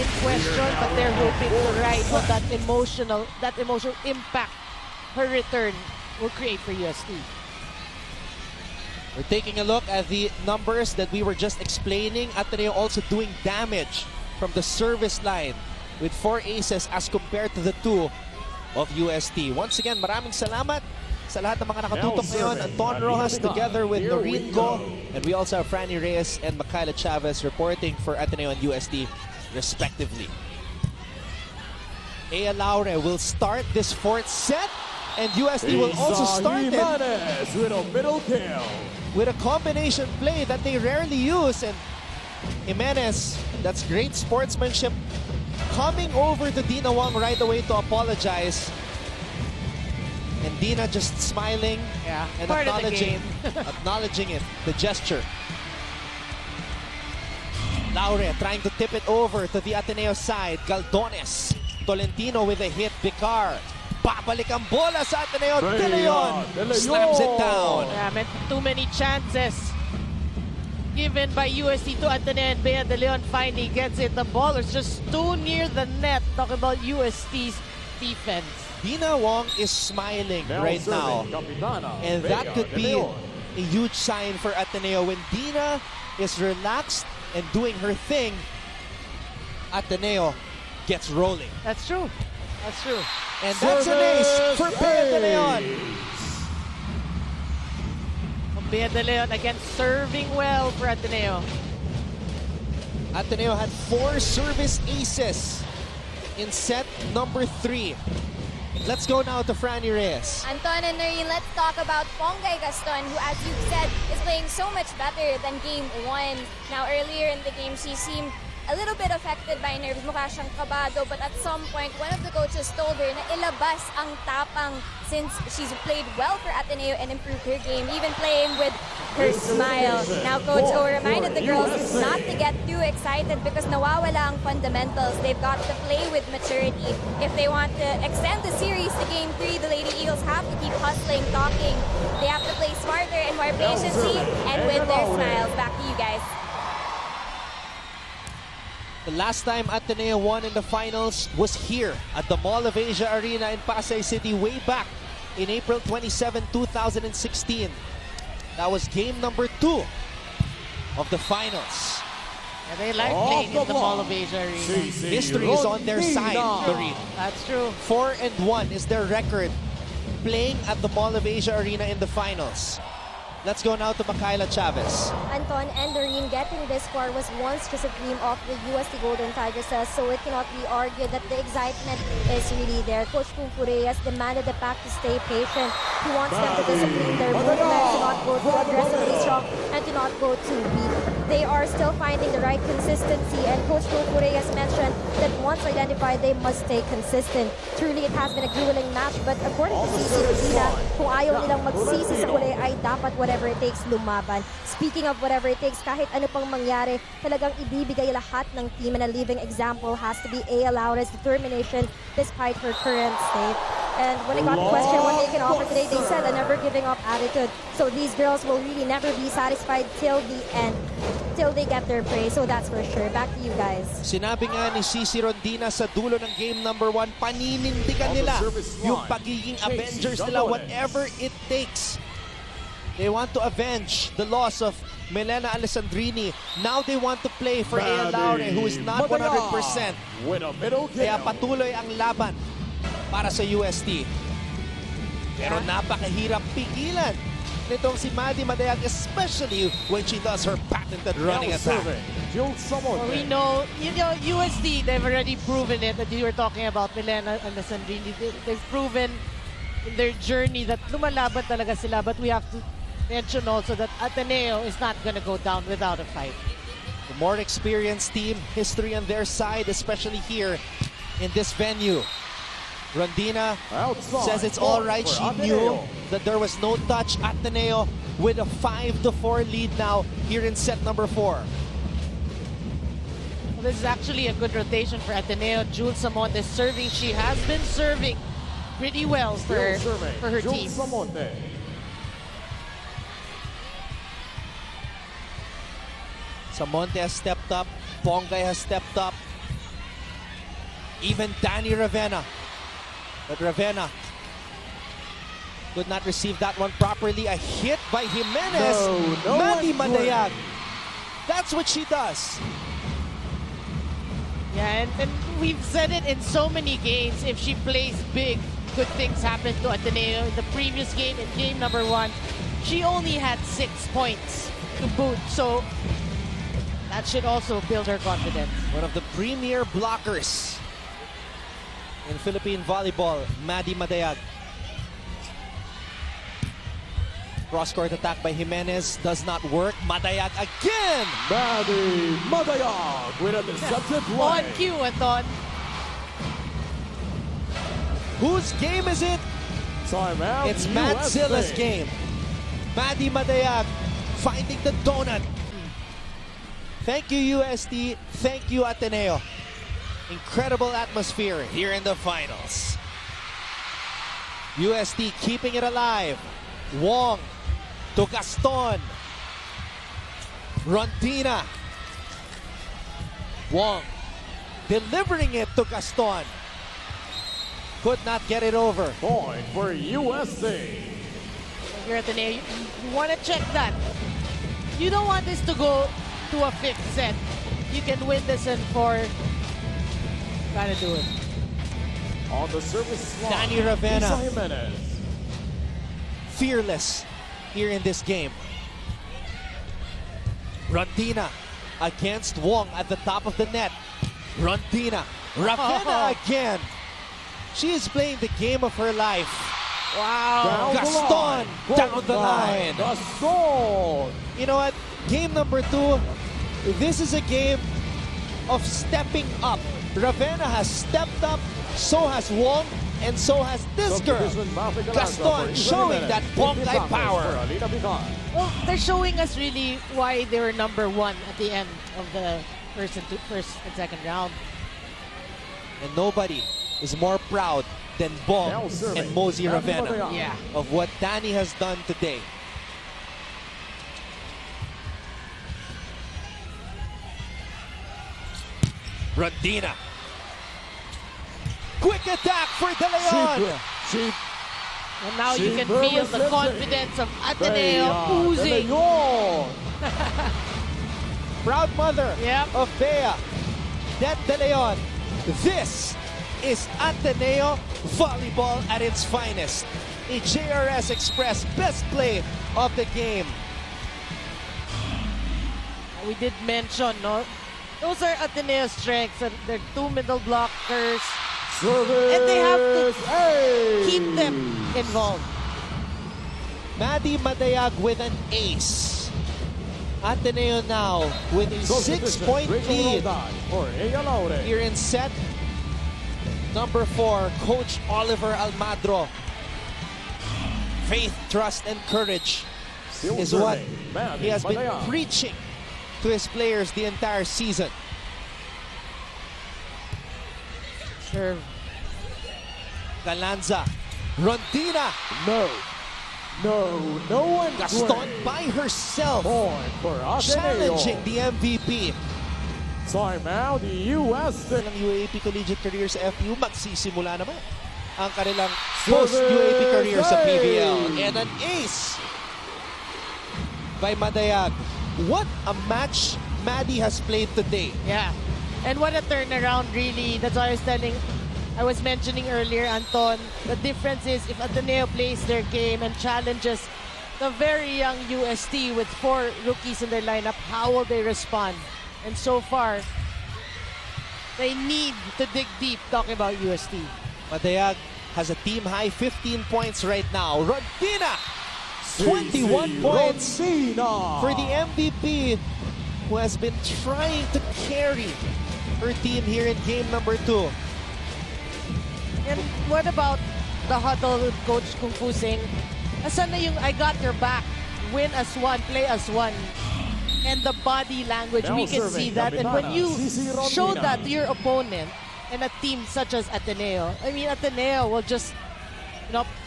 in question, but they're hoping to ride on that emotional impact her return will create for UST. We're taking a look at the numbers that we were just explaining. Ateneo also doing damage from the service line with 4 aces as compared to the 2 of UST. Once again, maraming salamat sa lahat ng mga nakatutok ngayon. Anton Rojas together with Noreen Go. And we also have Franny Reyes and Michaela Chavez reporting for Ateneo and UST respectively. Ea Laure will start this 4th set. And UST will also start it with a middle kill. With a combination play that they rarely use. And Jimenez, that's great sportsmanship, coming over to Dina Wong right away to apologize. And Dina just smiling and acknowledging it, the gesture. Laure trying to tip it over to the Ateneo side. Galdones, Tolentino with a hit. Vicar, babalik ang bola sa Ateneo. De Leon slams it down. Too many chances given by UST to Ateneo, and Bea De Leon finally gets it. The ball is just too near the net. Talk about UST's defense. Dina Wong is smiling right now. And that could be a huge sign for Ateneo. When Dina is relaxed and doing her thing, Ateneo gets rolling. That's true. That's true. And that's an ace for Bea De Leon. Bea De Leon again serving well for Ateneo. Ateneo had 4 service aces in set number 3. Let's go now to Franny Reyes. Anton and Noreen, let's talk about Ponggay Gaston, who, as you said, is playing so much better than game 1. Now, earlier in the game, she seemed a little bit affected by nerves. Mukha siyang kabado, but at some point, one of the coaches told her na ilabas ang tapang since she's played well for Ateneo and improved her game, even playing with her smile. Now, Coach O reminded the girls not to get too excited because nawawala ang fundamentals. They've got to play with maturity. If they want to extend the series to Game 3, the Lady Eagles have to keep hustling, talking. They have to play smarter and more patiently and with their smiles. Back to you guys. The last time Ateneo won in the finals was here at the Mall of Asia Arena in Pasay City way back in April 27, 2016. That was game number 2 of the finals. And they like playing in the Mall of Asia Arena. History is on their side, Doreen. That's true. 4-1 is their record playing at the Mall of Asia Arena in the finals. Let's go now to Michaela Chavez. Anton and Doreen, getting this score was once just a dream of the UST Golden Tigresses, so it cannot be argued that the excitement is really there. Coach Kungfu Reyes demanded the pack to stay patient. He wants them to discipline their movement, to not go too aggressively strong, and to not go too weak. They are still finding the right consistency, and Coach Kungfu Reyes mentioned that once identified, they must stay consistent. Truly, it has been a grueling match, but according to Cici Medina, kung ayaw nilang magsisi sa huli ay dapat whatever it takes lumaban. Speaking of whatever it takes, kahit ano pang mangyari, talagang ibibigay lahat ng team, and a living example has to be Ea Laure's determination despite her current state. And when I got questioned what they can offer today, they said a never giving up attitude. So these girls will really never be satisfied till the end, till they get their praise. So that's for sure. Back to you guys. Sinabi nga ni Cici Rondina sa dulo ng game number 1, paninindigan nila yung pagiging Avengers nila, whatever it takes. They want to avenge the loss of Melena Alessandrini. Now they want to play for Ea Laure, who is not 100%. Kaya patuloy ang laban para sa UST. Pero napakahirap pigilan nitong si Maddie Madayag, especially when she does her patented running attack. Well, we know, UST, they've already proven it, that you were talking about Melena Alessandrini. They've proven in their journey that lumalaban talaga sila, but we have to mention also that Ateneo is not going to go down without a fight. The more experienced team, history on their side, especially here in this venue. Rondina says it's all right. She knew that there was no touch. Ateneo with a 5-4 lead now here in set number 4. Well, this is actually a good rotation for Ateneo. Jules Samonte is serving. She has been serving pretty well for her team. Samonte has stepped up. Ponggay has stepped up. Even Danny Ravenna. But Ravenna could not receive that one properly. A hit by Jimenez. No Maddie one's Madayag. That's what she does. Yeah, and we've said it in so many games. If she plays big, good things happen to Ateneo. In the previous game, in game number 1, she only had 6 points to boot. So that should also build her confidence. One of the premier blockers in Philippine volleyball, Maddie Madayag. Cross-court attack by Jimenez does not work. Madayag again! Maddie Madayag with a deceptive On line. cue, Anton. Whose game is it? Timeout. It's Matt USA. Zilla's game. Maddie Madayag finding the donut. Thank you, UST. Thank you, Ateneo. Incredible atmosphere here in the finals. UST keeping it alive. Wong to Gaston. Rondina. Wong delivering it to Gaston. Could not get it over. Point for USA. You're Ateneo. You want to check that. You don't want this to go to a 5th set. You can win this in 4. Gotta do it. On the service line, Danny Ravenna. Lisa Jimenez. Fearless here in this game. Rondina against Wong at the top of the net. Rondina. Ravenna again. She is playing the game of her life. Wow. Gaston down the line. Gaston. You know what? Game number 2. This is a game of stepping up. Ravenna has stepped up. So has Wong. And so has this girl. Gaston showing that Bongkai power. Well, they're showing us really why they were number 1 at the end of the first and second round. And nobody is more proud than Bong Now serving, and Mosey Maddie Ravenna Madayag. Yeah. of what Danny has done today. Rondina. Quick attack for De Leon. And now you She can feel the nervous confidence of Ateneo oozing. Proud mother Yep. of Bea. Det De Leon. This is Ateneo volleyball at its finest. A JRS Express best play of the game. We did mention, no? Those are Ateneo's strengths. And they're 2 middle blockers. Service. And they have to ace. keep them involved. Maddie Madayag with an ace. Ateneo now with a 6-point lead here in set number 4. Coach Oliver Almadro. Faith, trust, and courage is what he has been preaching to his players the entire season. Serve. Galanza. Rondina. No one. Gaston by herself. Point for Ateneo. Challenging the MVP. Timeout, USA. Ng UAP Collegiate Career sa FU, magsisimula naman ang kanilang post-UAP career sa PVL. And an ace by Madayag. What a match Maddie has played today. Yeah. And what a turnaround, really. That's why I was mentioning earlier, Anton, the difference is if Ateneo plays their game and challenges the very young UST with 4 rookies in their lineup, how will they respond? And so far, they need to dig deep talking about UST. Madayag has a team-high 15 points right now. Rondina, 21 points for the MVP, who has been trying to carry her team here in game number 2. And what about the huddle with Coach Kung Fu saying, asan na yung I got your back, win as one, play as one. And the body language, Now we can see serving that. And when you Rondina. show that to your opponent and a team such as Ateneo, I mean, Ateneo will just,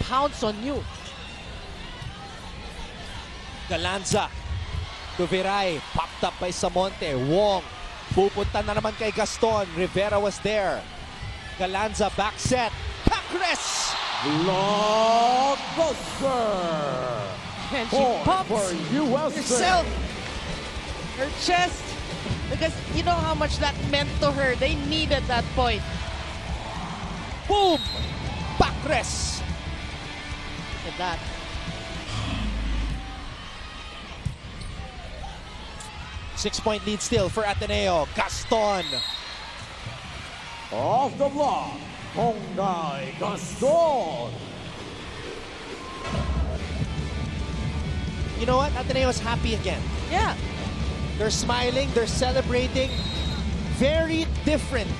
pounce on you. Galanza to Viray, popped up by Samonte. Wong, pupunta na naman kay Gaston. Rivera was there. Galanza back set. Pacres! Blockbuster. And she Point pumps for USA. herself, her chest, because you know how much that meant to her. They needed that point. Boom! Pacres! Look at that. Six-point lead still for Ateneo. Gaston. Off the block. Hongai Gaston. You know what? Ateneo's happy again. Yeah. They're smiling, they're celebrating. Very different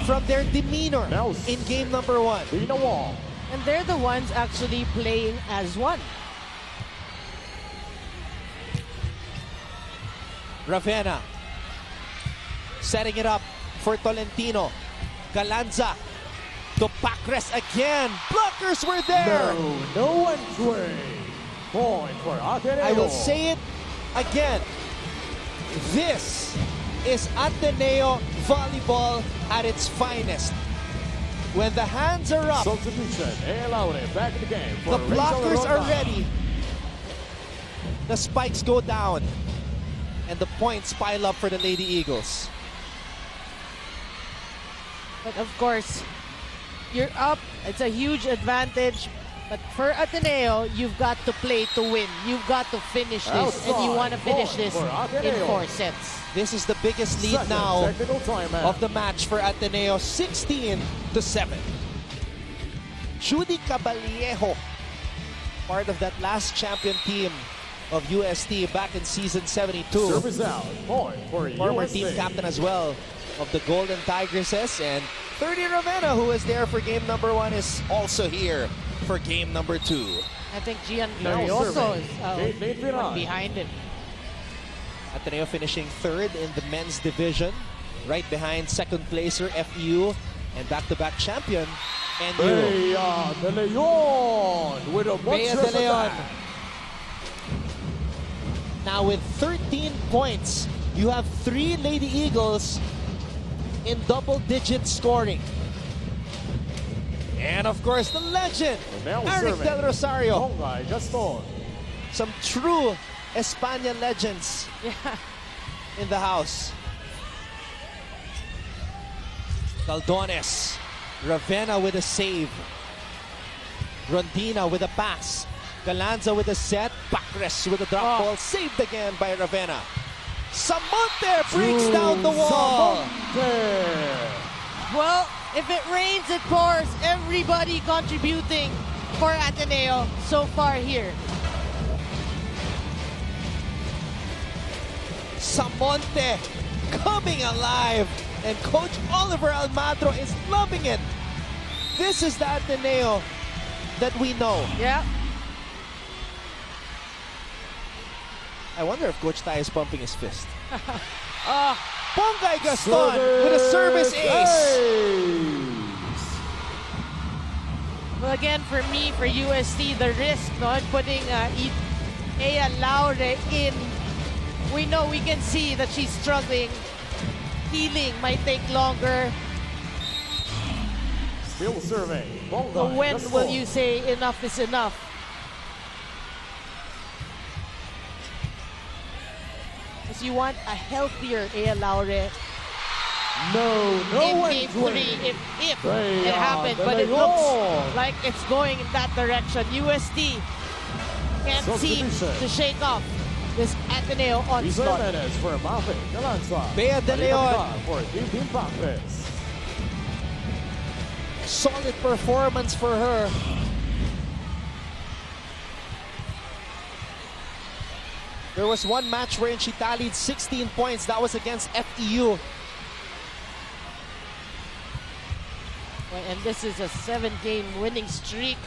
from their demeanor in game number 1. Tina Wong. And they're the ones actually playing as one. Ravenna setting it up for Tolentino. Galanza to Pacres again. Blockers were there. No entry. Point for Ateneo. I will say it again. This is Ateneo volleyball at its finest. When the hands are up, Substitution. Laure back in the game. the blockers are ready. The spikes go down. And the points pile up for the Lady Eagles. But of course, you're up. It's a huge advantage. But for Ateneo, you've got to play to win. You've got to finish this. And you want to finish this in 4 sets. This is the biggest lead now of the match for Ateneo, 16-7. Judy Caballejo, part of that last champion team of UST back in season 72. Service out. Point for Former USA. team captain as well of the Golden Tigresses. And 30 Ravenna, who was there for game number 1, is also here for game number 2. I think Gian Now Glorioso serving. is one behind him. Ateneo finishing 3rd in the men's division, right behind second placer FEU and back-to-back champion NU. Bea de Leon with a Bea de monstrous Leon. attack. Now with 13 points, you have 3 Lady Eagles in double-digit scoring. And of course, the legend, Now Eric serving. Del Rosario. Hongai Gaston. Some true Espana legends Yeah. in the house. Caldones. Ravenna with a save. Rondina with a pass. Galanza with a set. Pacres with a drop ball. Saved again by Ravenna. Samonte breaks down the wall. Samonte. Well, if it rains, it pours. Everybody contributing for Ateneo so far here. Samonte coming alive. And Coach Oliver Almagro is loving it. This is the Ateneo that we know. Yeah. I wonder if Coach Tai is pumping his fist. Oh, Hongai Gaston with a service ace. well, again, for me, for UST, the risk, no, in putting Ea Laure in. We know, we can see that she's struggling. Healing might take longer. Still serving. So when will you say enough is enough? Because you want a healthier Ea Laure No in game 3 if it happened, but it looks like it's going in that direction. UST can't seem to shake off this Ateneo onslaught. Jimenez for Mafe Galanza. Bea de Leon. For Team Pacres. Solid performance for her. There was one match wherein she tallied 16 points. That was against FEU. And this is a 7-game winning streak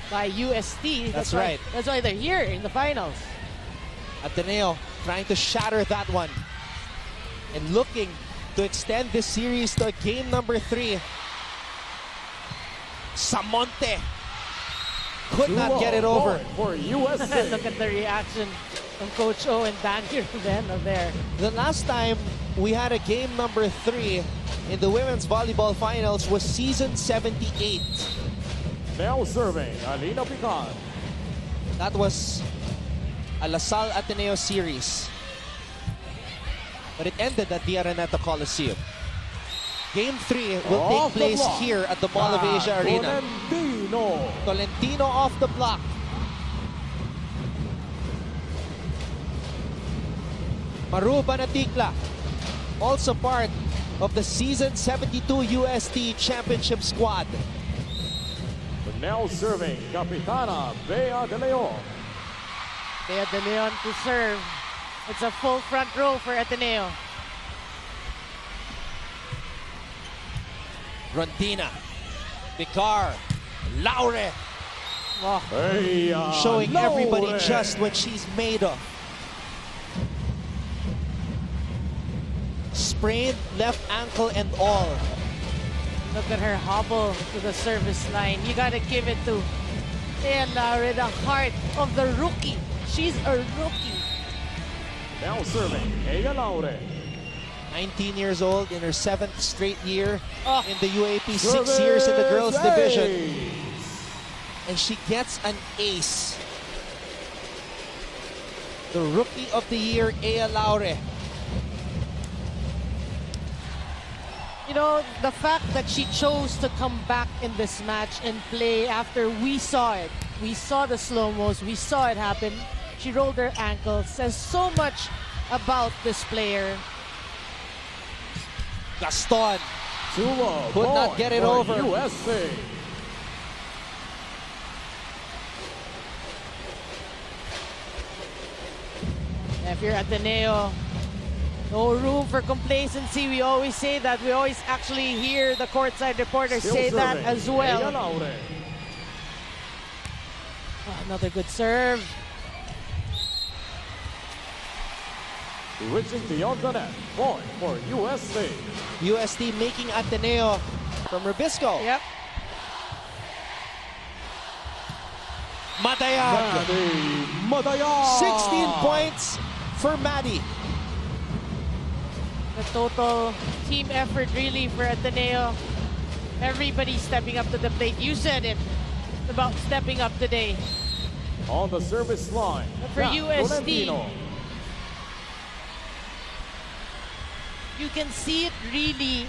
by UST. That's right. That's why they're here in the finals. Ateneo trying to shatter that one. And looking to extend this series to game number 3. Samonte could not get it over. For USA. Look at the reaction from Coach O and Danny Ravenna there. The last time we had a game number 3 in the women's volleyball finals was season 78. Now serving, Alina Pican. That was a LaSalle Ateneo series. But it ended at the Araneta Coliseum. Game 3 will take place here at the Mall of Asia Arena. Tolentino off the block. Maru Banatikla, also part of the season 72 UST championship squad. Now serving, Capitana Bea De Leon. Bea De Leon to serve. It's a full front row for Ateneo. Rondina, Vicar, Laure. Oh, Showing everybody just what she's made of. Sprained left ankle and all. look at her hobble to the service line. You gotta give it to Laure, the heart of the rookie. She's a rookie. Now serving, Ella Laure. 19 years old in her 7th straight year in the UAP, 6 Service years in the girls division. ace. And she gets an ace. The Rookie of the Year, Ea Laure. You know, the fact that she chose to come back in this match and play after we saw it. We saw the slow-mos, we saw it happen. She rolled her ankle, says so much about this player. Gaston Could could not get it over. UST. If you're Ateneo, no room for complacency. We always say that. We always actually hear the courtside reporters Still say that serving, as Ella well. Laure. Oh, another good serve. Reaching beyond the net. Point for UST. UST making Ateneo from Rubisco. Yep. Madayag. Madayag. 16 points for Maddie. The total team effort really for Ateneo. Everybody stepping up to the plate. You said it about stepping up today. On the service line. But for UST, Tolentino. you can see it really.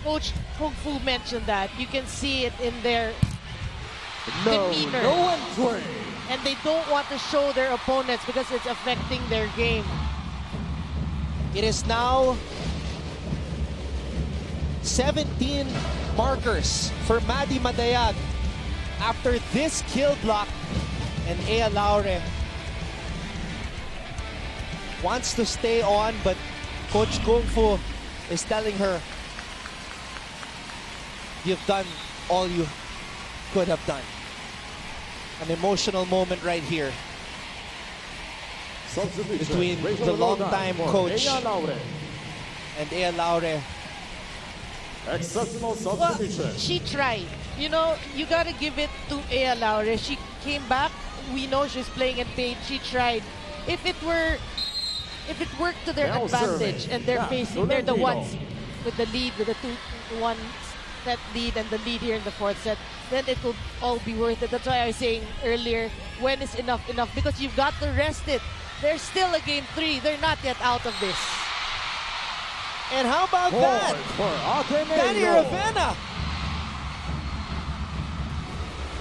Coach Kung Fu mentioned that. You can see it in their demeanor. No entry. And they don't want to show their opponents because it's affecting their game. It is now 17 markers for Maddie Madayag after this kill block, and Ea Laure wants to stay on, but Coach Kung Fu is telling her, you've done all you could have done. An emotional moment right here between the longtime coach Ella Laure. and Ea Laure. Exceptional Well, substitution. she tried. You know, you gotta give it to Ea Laure. She came back. We know she's playing in pain. She tried. If it worked to their Now advantage, serving. and they're Yeah, facing, they're the Tolentino. ones with the lead, with the 2-1 set lead and the lead here in the 4th set, then it will all be worth it. That's why I was saying earlier, when is enough enough? Because you've got to rest it. There's still a game 3. They're not yet out of this. And how about Point that? for Ateneo. Danny Ravenna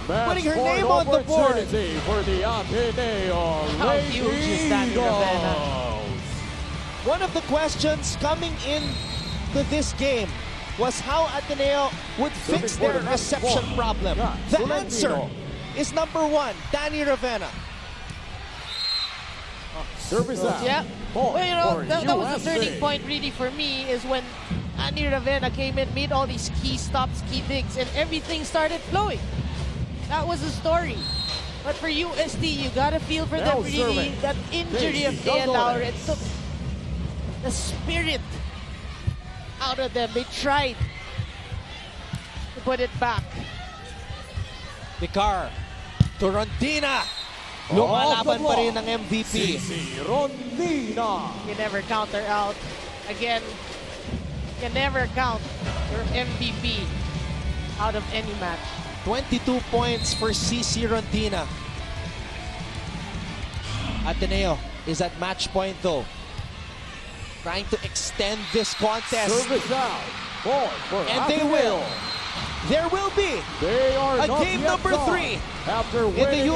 Match putting her point name on the board. opportunity for the Ateneo How huge is Danny Ravenna? Eagles. One of the questions coming in to this game was how Ateneo would fix their Serving for the reception next problem. one. The Tolentino. answer is number 1, Danny Ravenna. Service out. Yeah. Point Well, you know, for that was the USA. turning point really for me is when Annie Ravenna came in, made all these key stops, key digs, and everything started flowing. That was the story. But for UST, you gotta feel for Now them really. serving. That injury of Casey Ea Laure, it Gonzalez. took the spirit out of them. They tried to put it back. Vicar to Rondina. Lumalaban pa rin ng MVP. Cici Rondina. You never counter out. Again, can never count your MVP out of any match. 22 points for CC Rondina. Ateneo is at match point though. Trying to extend this contest. Service out. Ball for And they Ateneo. will. There will be They are a not game yet number done. 3 After in the winning